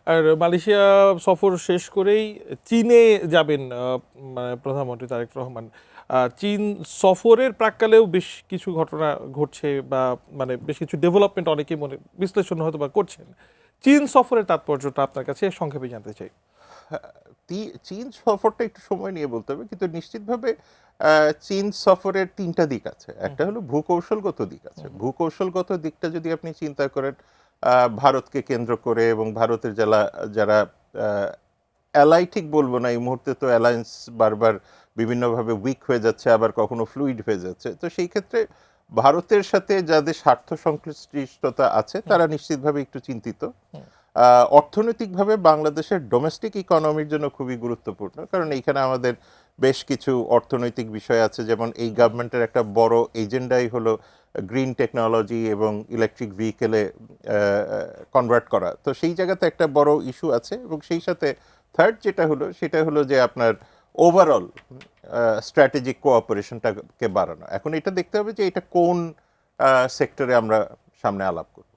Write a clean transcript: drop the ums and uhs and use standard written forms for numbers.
আর Malaysia সফর শেষ করেই চীনে যাবেন মানে প্রধানমন্ত্রী তারেক রহমান। চীন সফরের প্রাক্কালেও বেশ কিছু ঘটনা ঘটছে বা মানে বেশ কিছু ডেভেলপমেন্ট অনেকেই মনে বিশ্লেষণ হয়তো বা করছেন। চীন সফরের তাৎপর্যটা আপনার কাছে সংক্ষেপে জানতে চাই। চীন সফরটা একটু সময় নিয়ে বলতে হবে, কিন্তু নিশ্চিতভাবে চীন সফরের তিনটা দিক আছে। একটা হলো ভূকৌশলগত দিক আছে। ভূকৌশলগত দিকটা যদি আপনি চিন্তা করেন, ভারতকে কেন্দ্র করে এবং ভারতের যারা যারা অ্যালাই ঠিক বলবো না, এই মুহূর্তে তো অ্যালায়েন্স বারবার বিভিন্নভাবে উইক হয়ে যাচ্ছে, আবার কখনো ফ্লুইড হয়ে যাচ্ছে। তো সেই ক্ষেত্রে ভারতের সাথে যাদের স্বার্থ সংশ্লিষ্টতা আছে তারা নিশ্চিতভাবে একটু চিন্তিত। অর্থনৈতিকভাবে বাংলাদেশের ডোমেস্টিক ইকোনমির জন্য খুবই গুরুত্বপূর্ণ, কারণ এইখানে আমাদের বেশ কিছু অর্থনৈতিক বিষয় আছে। যেমন এই গভর্নমেন্টের একটা বড় এজেন্ডাই হলো গ্রিন টেকনোলজি এবং ইলেকট্রিক ভেহিকেলে কনভার্ট করা। তো সেই জায়গাতে একটা বড় ইস্যু আছে। এবং সেই সাথে থার্ড যেটা হলো সেটা হলো যে আপনার ওভারঅল স্ট্র্যাটেজিক কোঅপারেশনটাকে বাড়ানো। এখন এটা দেখতে হবে যে এটা কোন সেক্টরে আমরা সামনে আলাপ করব।